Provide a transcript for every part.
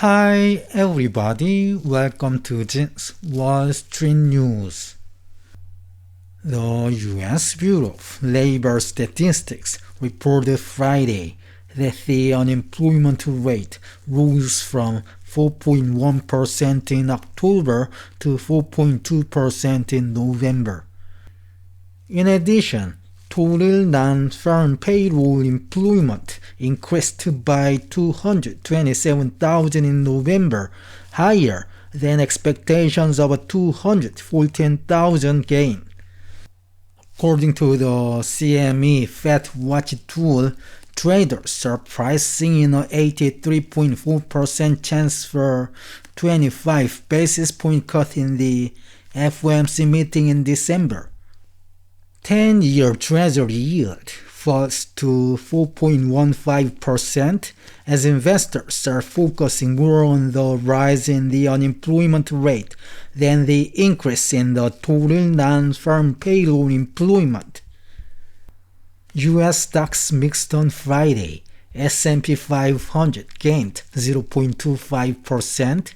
Hi everybody, welcome to Jin's Wall Street News. The U.S. Bureau of Labor Statistics reported Friday that the unemployment rate rose from 4.1% in October to 4.2% in November. In addition, total non-farm payroll employment increased by 227,000 in November, higher than expectations of a 214,000 gain. According to the CME FedWatch Tool, traders are pricing in an 83.4% chance for 25 basis point cut in the FOMC meeting in December. 10-year Treasury yield falls to 4.15% as investors are focusing more on the rise in the unemployment rate than the increase in the total non-farm payroll employment. U.S. stocks mixed on Friday. S&P 500 gained 0.25%,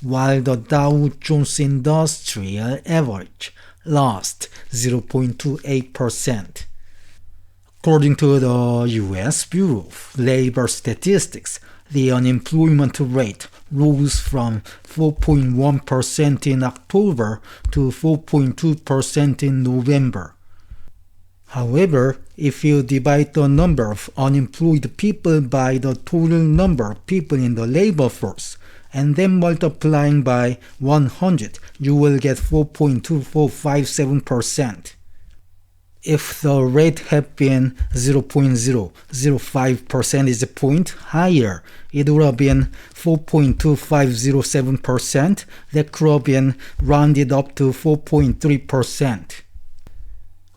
while the Dow Jones Industrial Average lost 0.28%. According to the U.S. Bureau of Labor Statistics, the unemployment rate rose from 4.1% in October to 4.2% in November. However, if you divide the number of unemployed people by the total number of people in the labor force, and then multiplying by 100, you will get 4.2457%. If the rate had been 0.005 percentage point higher, it would have been 4.2507%. That could have been rounded up to 4.3%.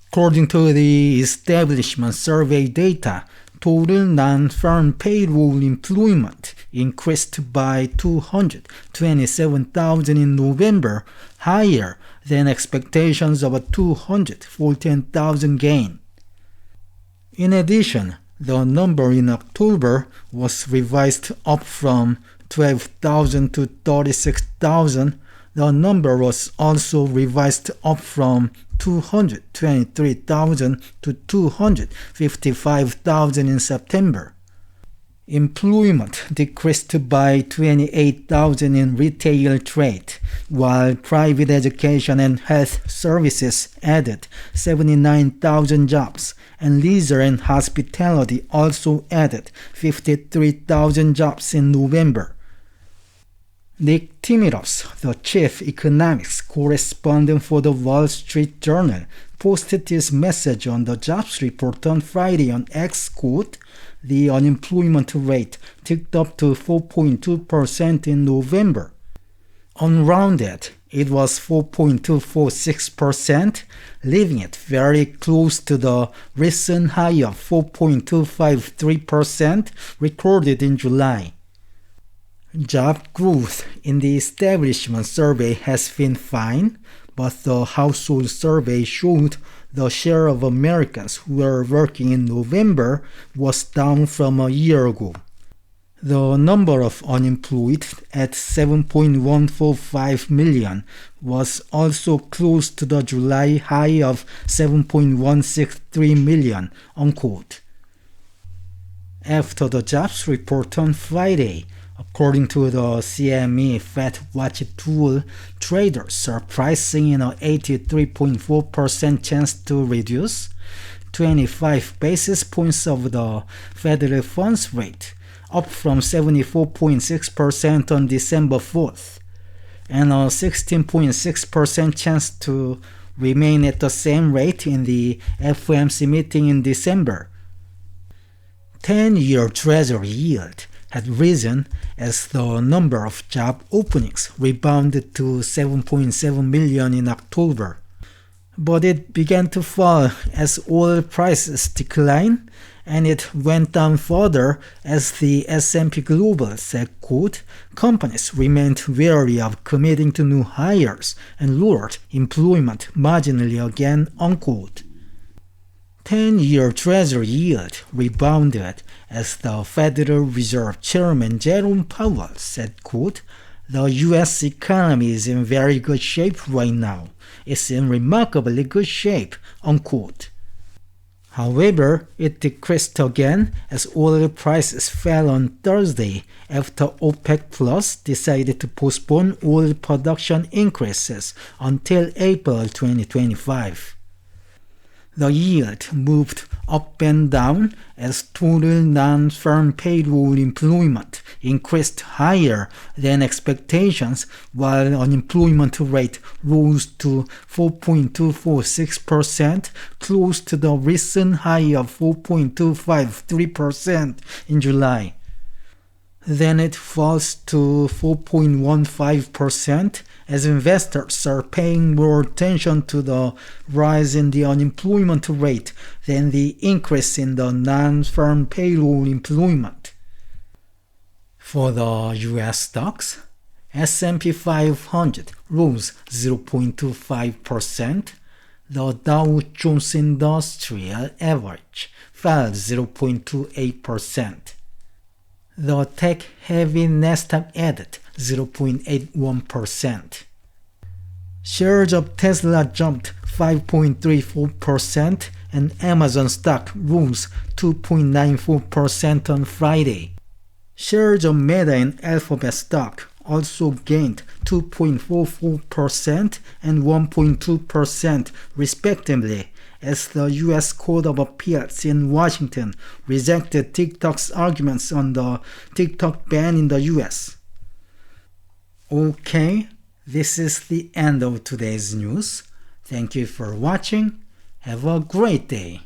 According to the establishment survey data, total non-farm payroll employment increased by 227,000 in November, higher than expectations of a 214,000 gain. In addition, the number in October was revised up from 12,000 to 36,000. The number was also revised up from 223,000 to 255,000 in September. Employment decreased by 28,000 in retail trade, while private education and health services added 79,000 jobs, and leisure and hospitality also added 53,000 jobs in November. Nick Timiros, the chief economics correspondent for the Wall Street Journal, posted his message on the jobs report on Friday on X, quote, "The unemployment rate ticked up to 4.2% in November. Unrounded, it was 4.246%, leaving it very close to the recent high of 4.253% recorded in July." Job growth in the establishment survey has been fine, but the household survey showed the share of Americans who were working in November was down from a year ago. The number of unemployed at 7.145 million was also close to the July high of 7.163 million, unquote. After the jobs report on Friday, according to the CME FedWatch Tool, traders are pricing in an 83.4% chance to reduce 25 basis points of the federal funds rate, up from 74.6% on December 4th, and a 16.6% chance to remain at the same rate in the FOMC meeting in December. 10-year Treasury yield had risen as the number of job openings rebounded to 7.7 million in October. But it began to fall as oil prices declined, and it went down further as the S&P Global said, quote, "Companies remained wary of committing to new hires and lowered employment marginally again," unquote. 10-year Treasury yield rebounded as the Federal Reserve Chairman Jerome Powell said, quote, "The U.S. economy is in very good shape right now. It's in remarkably good shape," unquote. However, it decreased again as oil prices fell on Thursday after OPEC Plus decided to postpone oil production increases until April 2025. The yield moved up and down as total non-farm payroll employment increased higher than expectations, while unemployment rate rose to 4.246%, close to the recent high of 4.253% in July. Then it falls to 4.15% as investors are paying more attention to the rise in the unemployment rate than the increase in the non-farm payroll employment. For the U.S. stocks, S&P 500 rose 0.25%, the Dow Jones Industrial Average fell 0.28%. The tech-heavy Nasdaq added 0.81%. Shares of Tesla jumped 5.34% and Amazon stock rose 2.94% on Friday. Shares of Meta and Alphabet stock also gained 2.44% and 1.2% respectively, as the U.S. Court of Appeals in Washington rejected TikTok's arguments on the TikTok ban in the U.S. Okay, this is the end of today's news. Thank you for watching. Have a great day.